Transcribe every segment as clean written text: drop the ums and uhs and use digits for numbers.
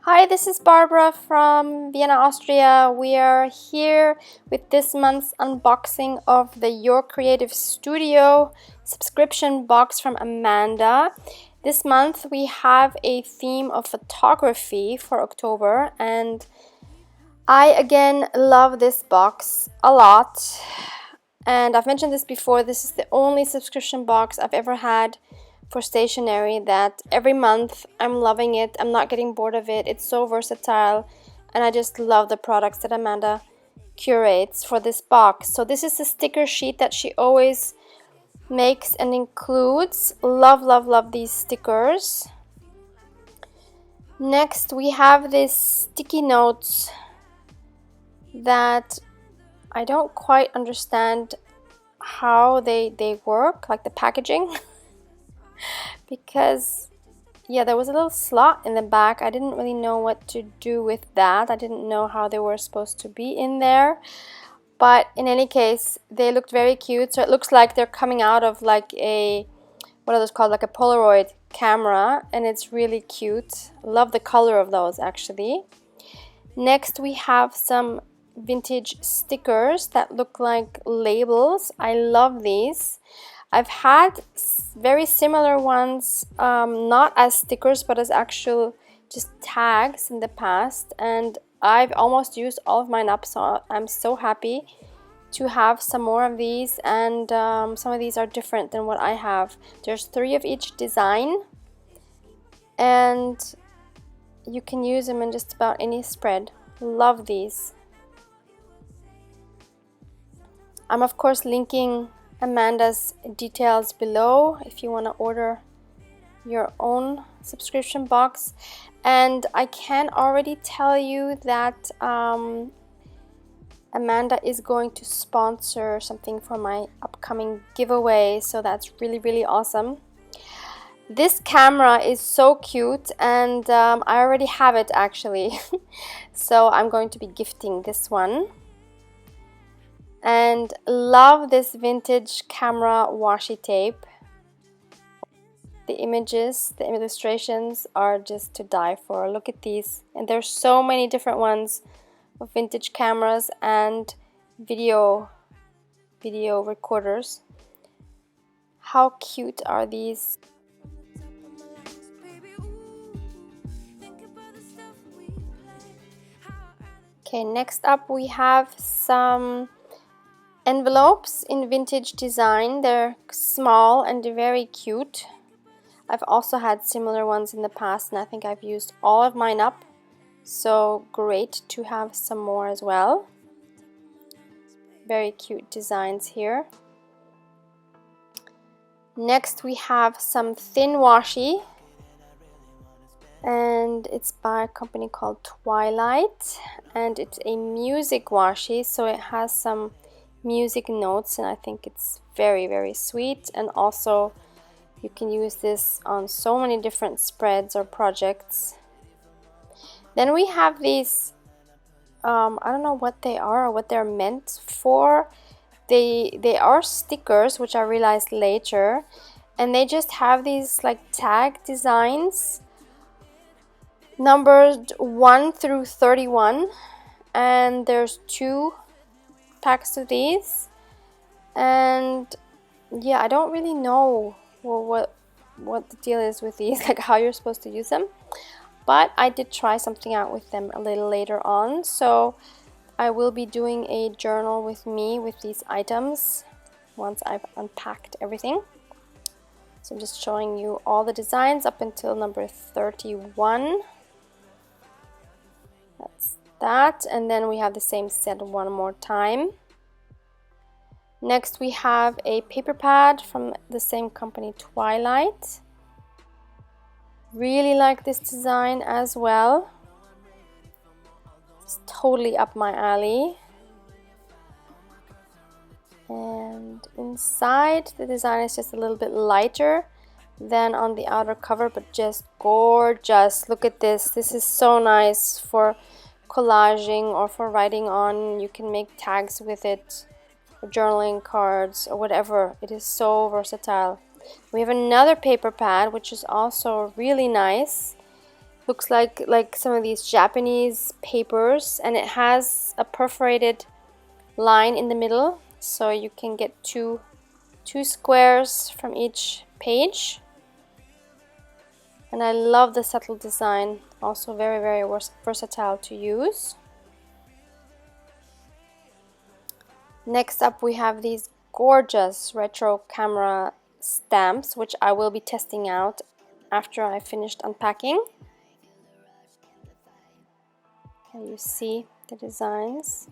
Hi, this is Barbara from Vienna, Austria. We are here with this month's unboxing of the Your Creative Studio subscription box from Amanda. This month we have a theme of photography for October, and I again love this box a lot. And I've mentioned this before, this is the only subscription box I've ever had for stationery that every month I'm loving it. I'm not getting bored of it. It's so versatile, and I just love the products that Amanda curates for this box. So this is the sticker sheet that she always makes and includes. Love, love, love these stickers. Next we have this sticky notes that I don't quite understand how they work, like the packaging. Because yeah, there was a little slot in the back. I didn't really know what to do with that. I didn't know how they were supposed to be in there, but in any case they looked very cute. So it looks like they're coming out of like a, what are those called, like a Polaroid camera, and it's really cute. Love the color of those actually. Next we have some vintage stickers that look like labels. I love these. I've had very similar ones, not as stickers but as actual just tags in the past, and I've almost used all of mine up, so I'm so happy to have some more of these. And some of these are different than what I have. There's 3 of each design, and you can use them in just about any spread. Love these. I'm of course linking Amanda's details below if you want to order your own subscription box. And I can already tell you that Amanda is going to sponsor something for my upcoming giveaway, so that's really, really awesome. This camera is so cute, and I already have it actually. So I'm going to be gifting this one. And love this vintage camera washi tape. The images, the illustrations are just to die for. Look at these. And there's so many different ones of vintage cameras and video recorders. How cute are these? Okay, next up we have some envelopes in vintage design. They're small and they're very cute. I've also had similar ones in the past, and I think I've used all of mine up, so great to have some more as well. Very cute designs here. Next we have some thin washi, and it's by a company called Twilight, and it's a music washi, so it has some music notes, and I think it's very, very sweet. And also you can use this on so many different spreads or projects. Then we have these, I don't know what they are or what they're meant for. They are stickers, which I realized later, and they just have these like tag designs numbered 1 through 31, and there's 2 packs of these. And yeah, I don't really know what the deal is with these, like how you're supposed to use them, but I did try something out with them a little later on, so I will be doing a journal with me with these items once I've unpacked everything. So I'm just showing you all the designs up until number 31. That's that, and then we have the same set one more time. Next we have a paper pad from the same company, Twilight. Really like this design as well. It's totally up my alley. And inside the design is just a little bit lighter than on the outer cover, but just gorgeous. Look at this. This is so nice for collaging or for writing on. You can make tags with it, or journaling cards or whatever. It is so versatile. We have another paper pad, which is also really nice. Looks like some of these Japanese papers, and it has a perforated line in the middle, so you can get two squares from each page. And I love the subtle design, also very, very versatile to use. Next up we have these gorgeous retro camera stamps, which I will be testing out after I finished unpacking. Here you see the designs.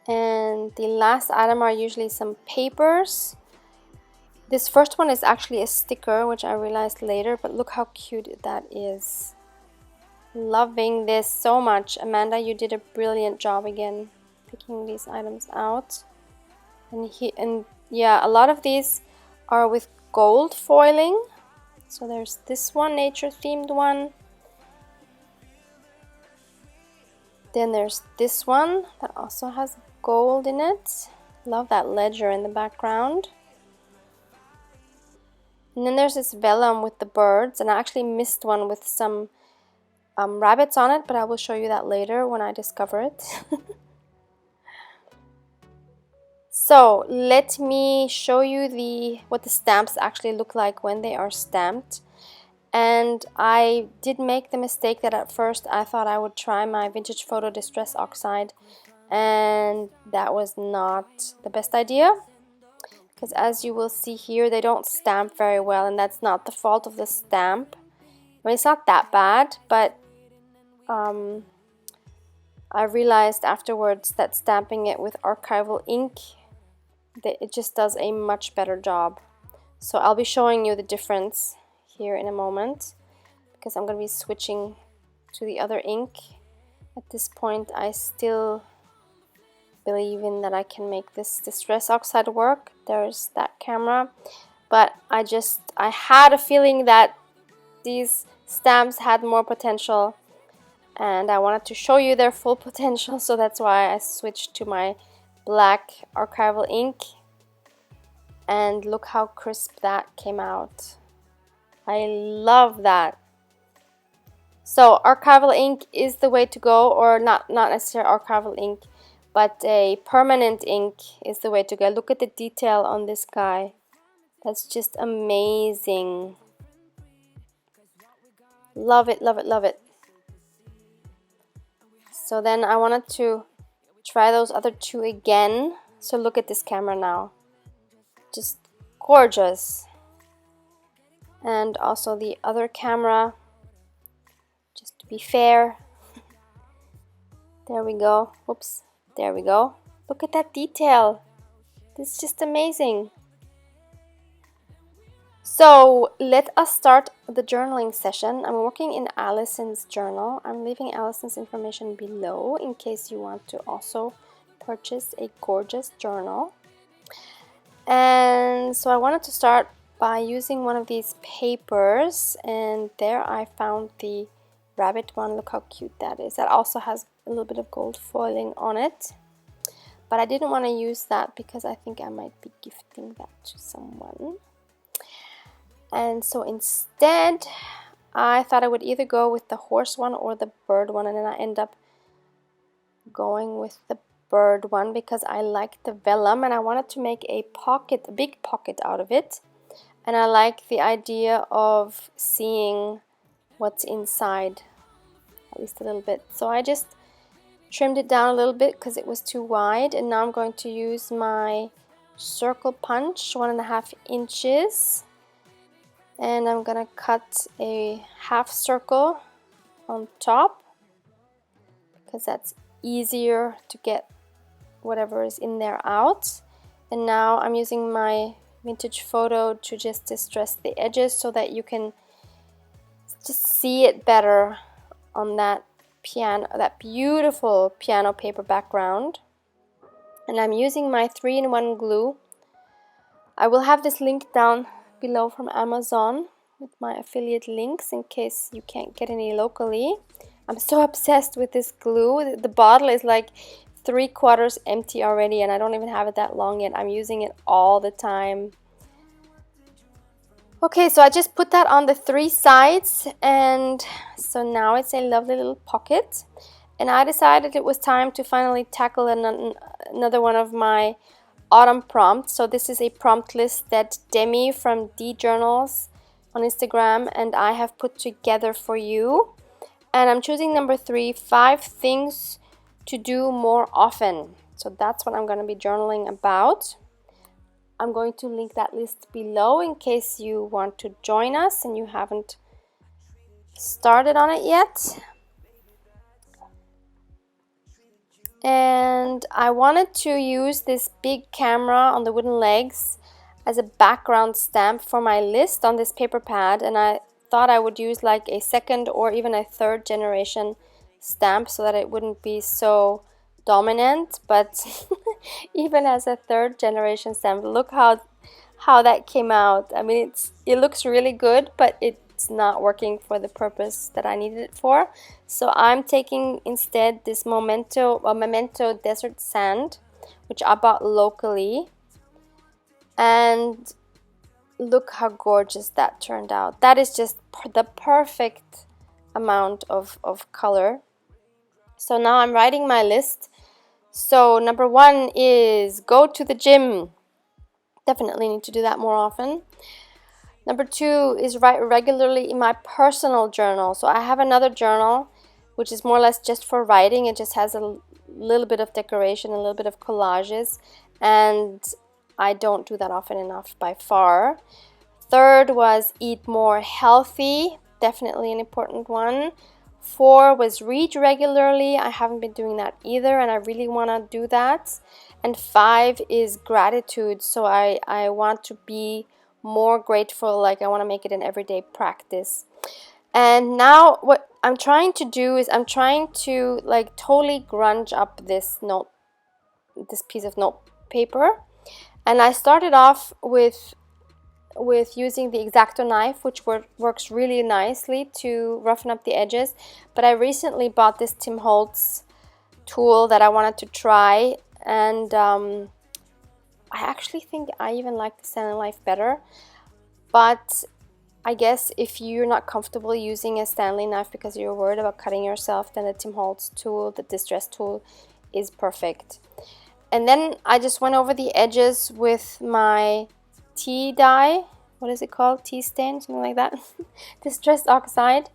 And the last item are usually some papers. This first one is actually a sticker, which I realized later, but look how cute that is. Loving this so much. Amanda, you did a brilliant job again picking these items out. And yeah, a lot of these are with gold foiling. So there's this one, nature themed one. Then there's this one that also has gold in it. Love that ledger in the background. And then there's this vellum with the birds, and I actually missed one with some rabbits on it, but I will show you that later when I discover it. So let me show you what the stamps actually look like when they are stamped. And I did make the mistake that at first I thought I would try my Vintage Photo Distress Oxide, and that was not the best idea. Because as you will see here, they don't stamp very well, and that's not the fault of the stamp. I mean, it's not that bad, but I realized afterwards that stamping it with archival ink, that it just does a much better job. So I'll be showing you the difference here in a moment, because I'm going to be switching to the other ink. At this point, I still believe in that I can make this Distress Oxide work. There's that camera, but I had a feeling that these stamps had more potential, and I wanted to show you their full potential, so that's why I switched to my black archival ink. And look how crisp that came out. I love that. So archival ink is the way to go, or not necessarily archival ink, but a permanent ink is the way to go. Look at the detail on this guy. That's just amazing. Love it, love it, love it. So then I wanted to try those other two again. So look at this camera now. Just gorgeous. And also the other camera, just to be fair. There we go. Whoops. There we go. Look at that detail. This is just amazing. So let us start the journaling session. I'm working in Allison's journal. I'm leaving Allison's information below in case you want to also purchase a gorgeous journal. And so I wanted to start by using one of these papers, and there I found the rabbit one. Look how cute that is. That also has a little bit of gold foiling on it, but I didn't want to use that because I think I might be gifting that to someone. And so instead I thought I would either go with the horse one or the bird one, and then I end up going with the bird one because I like the vellum and I wanted to make a big pocket out of it, and I like the idea of seeing what's inside at least a little bit. So I just trimmed it down a little bit because it was too wide, and now I'm going to use my circle punch, 1.5 inches, and I'm gonna cut a half circle on top because that's easier to get whatever is in there out. And now I'm using my Vintage Photo to just distress the edges so that you can just see it better on that beautiful piano paper background. And I'm using my 3-in-1 glue. I will have this link down below from Amazon with my affiliate links in case you can't get any locally. I'm so obsessed with this glue. The bottle is like 3/4 empty already, and I don't even have it that long yet. I'm using it all the time. Okay, so I just put that on the 3 sides, and so now it's a lovely little pocket. And I decided it was time to finally tackle another one of my autumn prompts. So this is a prompt list that Demi from D Journals on Instagram and I have put together for you. And I'm choosing number 3, 5 things to do more often. So that's what I'm going to be journaling about. I'm going to link that list below in case you want to join us and you haven't started on it yet. And I wanted to use this big camera on the wooden legs as a background stamp for my list on this paper pad, and I thought I would use like a 2nd or even a 3rd generation stamp so that it wouldn't be so dominant. But even as a 3rd generation stamp, look how that came out. I mean, it looks really good, but it's not working for the purpose that I needed it for. So I'm taking instead this Memento Desert Sand, which I bought locally, and look how gorgeous that turned out. That is just the perfect amount of color. So now I'm writing my list. So number 1 is go to the gym. Definitely need to do that more often. Number 2 is write regularly in my personal journal. So I have another journal which is more or less just for writing. It just has a little bit of decoration, a little bit of collages, and I don't do that often enough by far. 3rd was eat more healthy, definitely an important one. 4 was read regularly. I haven't been doing that either, and I really want to do that. And 5 is gratitude. So I want to be more grateful, like I want to make it an everyday practice. And now what I'm trying to do is I'm trying to like totally grunge up this piece of note paper. And I started off with using the X-Acto knife, which works really nicely to roughen up the edges. But I recently bought this Tim Holtz tool that I wanted to try, and I actually think I even like the Stanley knife better. But I guess if you're not comfortable using a Stanley knife because you're worried about cutting yourself, then the Tim Holtz tool, the distress tool, is perfect. And then I just went over the edges with my tea dye. What is it called? Tea stain? Something like that. Distress oxide.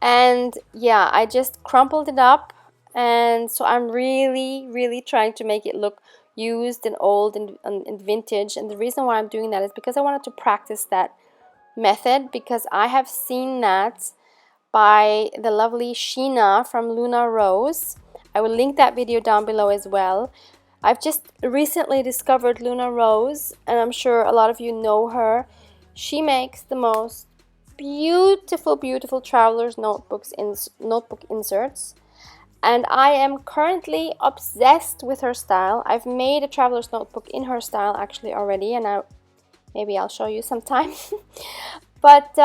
And yeah, I just crumpled it up. And so I'm really, really trying to make it look used and old and vintage. And the reason why I'm doing that is because I wanted to practice that method, because I have seen that by the lovely Sheena from Luna Rose. I will link that video down below as well. I've just recently discovered Luna Rose, and I'm sure a lot of you know her. She makes the most beautiful, beautiful traveler's notebook inserts, and I am currently obsessed with her style. I've made a traveler's notebook in her style actually already, and maybe I'll show you sometime. But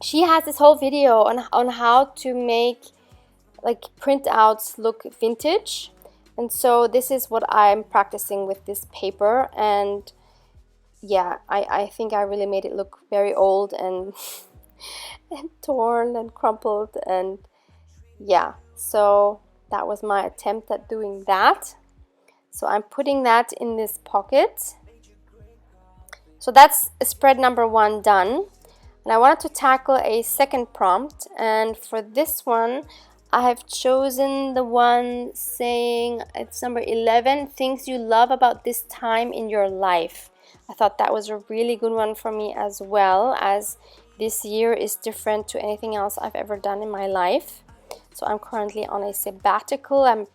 she has this whole video on how to make like printouts look vintage. And so this is what I'm practicing with this paper, and yeah, I think I really made it look very old and and torn and crumpled, and yeah, so that was my attempt at doing that. So I'm putting that in this pocket. So that's spread number 1 done. And I wanted to tackle a 2nd prompt, and for this one I have chosen the one saying, it's number 11, things you love about this time in your life. I thought that was a really good one for me, as well as this year is different to anything else I've ever done in my life. So I'm currently on a sabbatical. I'm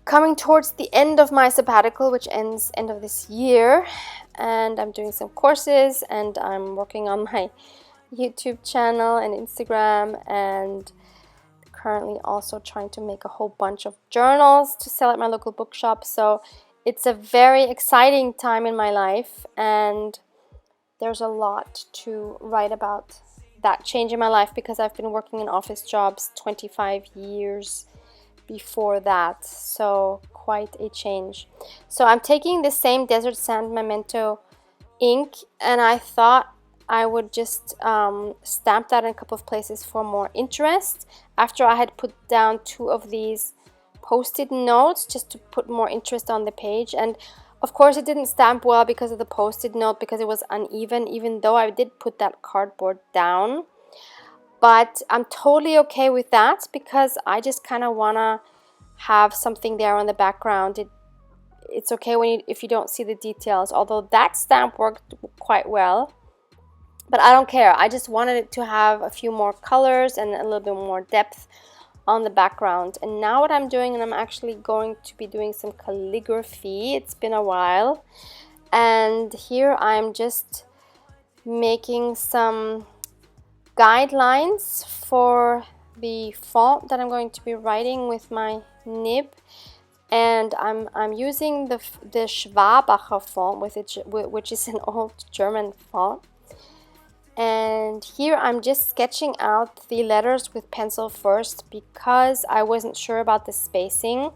coming towards the end of my sabbatical, which ends end of this year, and I'm doing some courses, and I'm working on my YouTube channel and Instagram, and currently also trying to make a whole bunch of journals to sell at my local bookshop. So it's a very exciting time in my life, and there's a lot to write about that change in my life, because I've been working in office jobs 25 years before that, so quite a change. So I'm taking the same Desert Sand Memento ink, and I thought I would just stamp that in a couple of places for more interest after I had put down 2 of these post-it notes just to put more interest on the page. And of course it didn't stamp well because of the post-it note, because it was uneven, even though I did put that cardboard down. But I'm totally okay with that because I just kind of want to have something there on the background. It's okay when if you don't see the details, although that stamp worked quite well. But I don't care. I just wanted it to have a few more colors and a little bit more depth on the background. And now what I'm doing, and I'm actually going to be doing some calligraphy. It's been a while. And here I'm just making some guidelines for the font that I'm going to be writing with my nib. And I'm using the Schwabacher font, which is an old German font. And here I'm just sketching out the letters with pencil first because I wasn't sure about the spacing,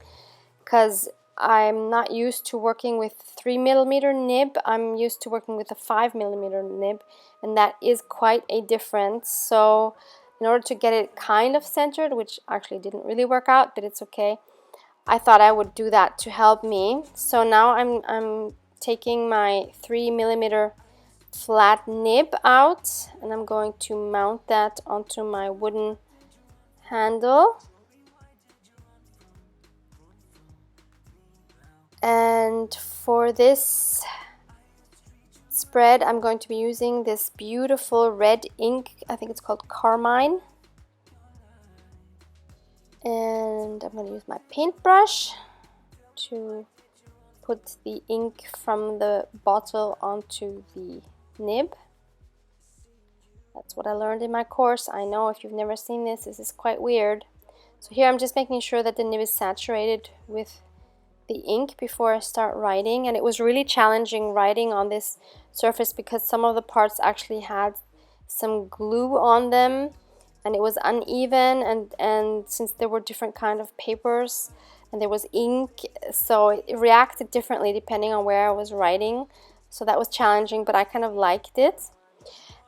because I'm not used to working with 3mm nib. I'm used to working with a 5mm nib, and that is quite a difference. So in order to get it kind of centered, which actually didn't really work out, but it's okay, I thought I would do that to help me. So now I'm taking my 3mm flat nib out, and I'm going to mount that onto my wooden handle. And for this spread, I'm going to be using this beautiful red ink. I think it's called Carmine. And I'm going to use my paintbrush to put the ink from the bottle onto the nib. That's what I learned in my course. I know if you've never seen this, this is quite weird. So here I'm just making sure that the nib is saturated with the ink before I start writing. And it was really challenging writing on this surface because some of the parts actually had some glue on them and it was uneven, and since there were different kind of papers and there was ink, so it reacted differently depending on where I was writing. So that was challenging, but I kind of liked it.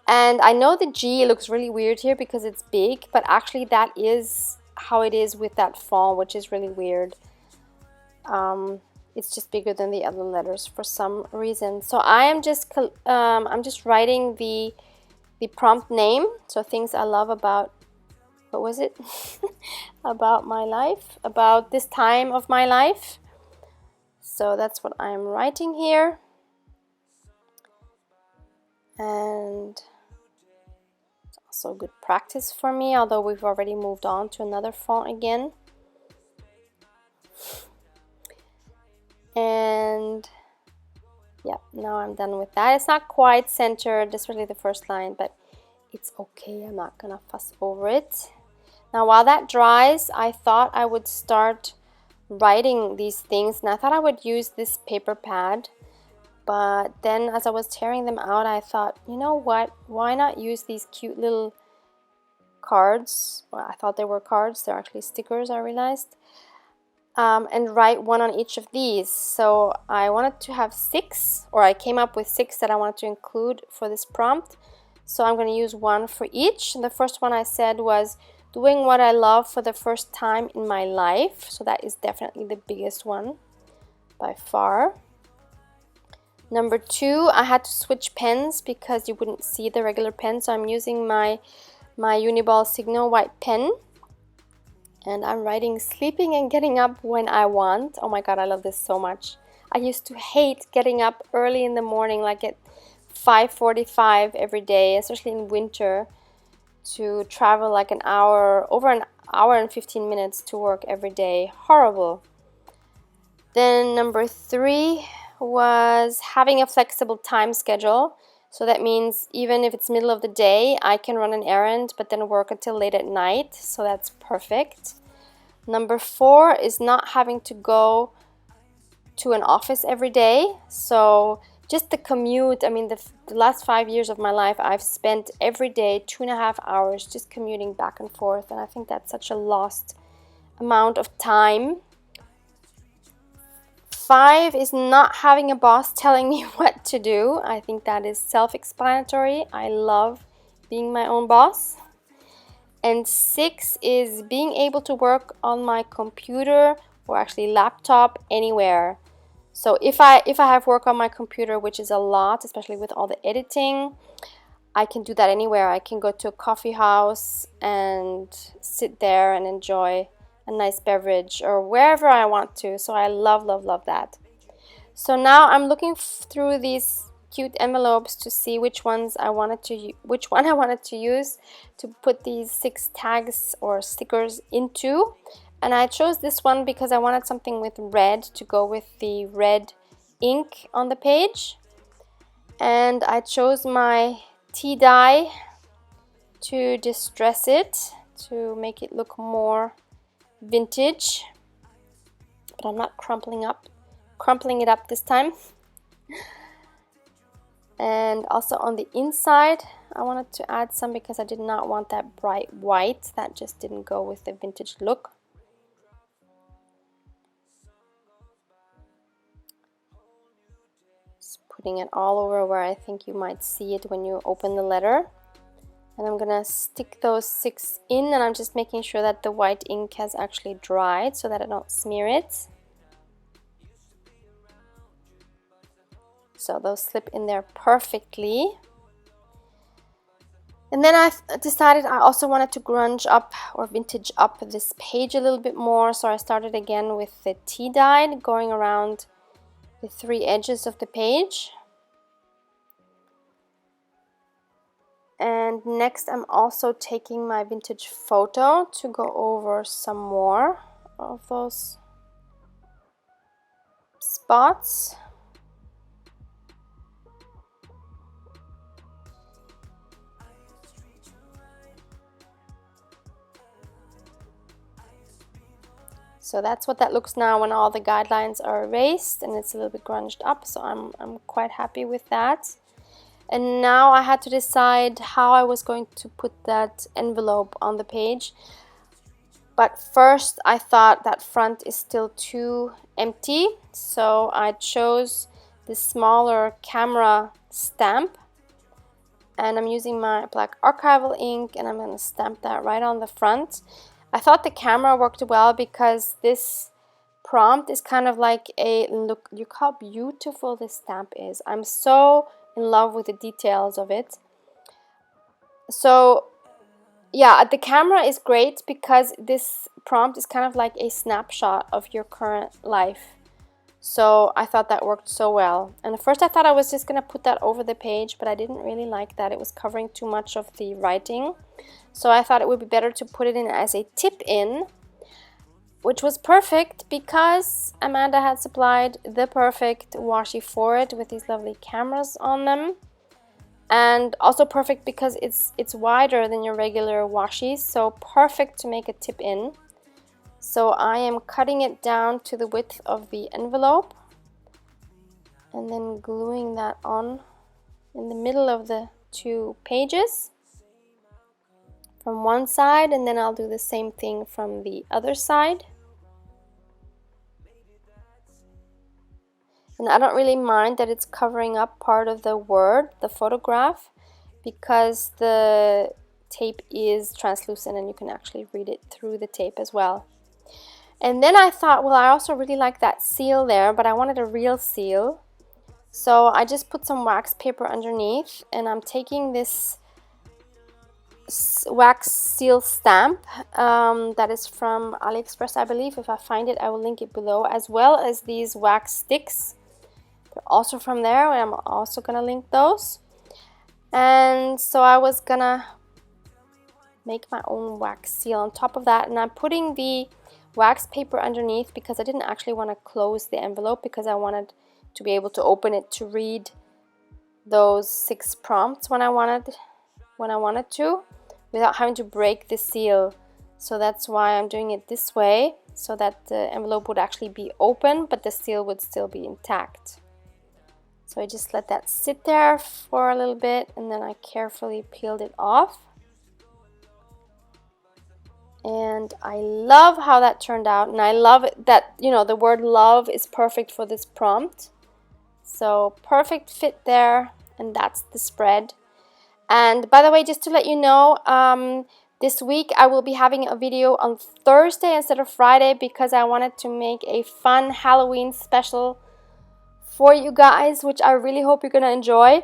And I know the G looks really weird here because it's big, but actually that is how it is with that font, which is really weird. It's just bigger than the other letters for some reason. So I'm just writing the prompt name, so things I love about, what was it? About my life, about this time of my life. So that's what I'm writing here. And it's also good practice for me, although we've already moved on to another font again. And yeah, now I'm done with that. It's not quite centered, especially the first line, but it's okay. I'm not gonna fuss over it. Now while that dries, I thought I would start writing these things, and I thought I would use this paper pad. But then as I was tearing them out, I thought, you know what, why not use these cute little cards? Well, I thought they were cards, they're actually stickers, I realized. And write one on each of these. So I wanted to have 6, or I came up with 6 that I wanted to include for this prompt. So I'm going to use one for each. And the first one I said was doing what I love for the first time in my life. So that is definitely the biggest one by far. Number 2, I had to switch pens because you wouldn't see the regular pen. So I'm using my Uniball Signo white pen. And I'm writing sleeping and getting up when I want. Oh my god, I love this so much. I used to hate getting up early in the morning, like at 5:45 every day, especially in winter, to travel like an hour, over an hour and 15 minutes to work every day. Horrible. Then number 3 was having a flexible time schedule. So that means even if it's middle of the day, I can run an errand, but then work until late at night. So that's perfect. Number 4 is not having to go to an office every day. So just the commute, I mean, the last 5 years of my life, I've spent every day 2.5 hours just commuting back and forth. And I think that's such a lost amount of time. 5 is not having a boss telling me what to do. I think that is self-explanatory. I love being my own boss. And 6 is being able to work on my computer or actually laptop anywhere. So if I have work on my computer, which is a lot, especially with all the editing, I can do that anywhere. I can go to a coffee house and sit there and enjoy a nice beverage or wherever I want to. So I love, love, love that. So now I'm looking through these cute envelopes to see which one I wanted to use to put these 6 tags or stickers into. And I chose this one because I wanted something with red to go with the red ink on the page. And I chose my tea dye to distress it, to make it look more vintage. But I'm not crumpling it up this time. And also on the inside I wanted to add some because I did not want that bright white. That just didn't go with the vintage look. Just putting it all over where I think you might see it when you open the letter. And I'm gonna stick those 6 in, and I'm just making sure that the white ink has actually dried so that I don't smear it. So those slip in there perfectly. And then I decided I also wanted to grunge up or vintage up this page a little bit more. So I started again with the tea dye, going around the 3 edges of the page. And next I'm also taking my vintage photo to go over some more of those spots. So that's what that looks now when all the guidelines are erased and it's a little bit grunged up, so I'm quite happy with that. And now I had to decide how I was going to put that envelope on the page. But first I thought that front is still too empty, so I chose this smaller camera stamp. And I'm using my black archival ink and I'm going to stamp that right on the front. I thought the camera worked well because this prompt is kind of like a look how beautiful this stamp is. I'm so in love with the details of it. So yeah, the camera is great because this prompt is kind of like a snapshot of your current life. So I thought that worked so well. And at first I thought I was just going to put that over the page, but I didn't really like that. It was covering too much of the writing. So I thought it would be better to put it in as a tip in, which was perfect because Amanda had supplied the perfect washi for it with these lovely cameras on them. And also perfect because it's wider than your regular washi, so perfect to make a tip in. So I am cutting it down to the width of the envelope and then gluing that on in the middle of the 2 pages from one side, and then I'll do the same thing from the other side. And I don't really mind that it's covering up part of the word, the photograph, because the tape is translucent and you can actually read it through the tape as well. And then I thought, well, I also really like that seal there, but I wanted a real seal. So I just put some wax paper underneath, and I'm taking this wax seal stamp that is from AliExpress, I believe. If I find it, I will link it below, as well as these wax sticks. They're also from there, and I'm also gonna link those. And so I was gonna make my own wax seal on top of that, and I'm putting the wax paper underneath because I didn't actually want to close the envelope, because I wanted to be able to open it to read those 6 prompts when I wanted to, without having to break the seal. So that's why I'm doing it this way, so that the envelope would actually be open but the seal would still be intact. So I just let that sit there for a little bit, and then I carefully peeled it off. And I love how that turned out, and I love that, you know, the word love is perfect for this prompt. So perfect fit there, and that's the spread. And by the way, just to let you know, this week I will be having a video on Thursday instead of Friday because I wanted to make a fun Halloween special for you guys, which I really hope you're gonna enjoy.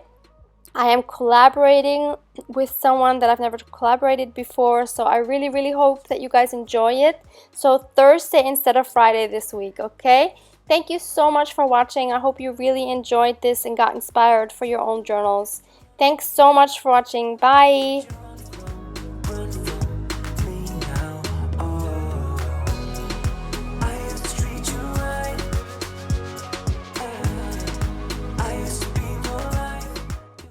I am collaborating with someone that I've never collaborated before, so I really hope that you guys enjoy it. So Thursday instead of Friday this week, okay? Thank you so much for watching. I hope you really enjoyed this and got inspired for your own journals. Thanks so much for watching. Bye!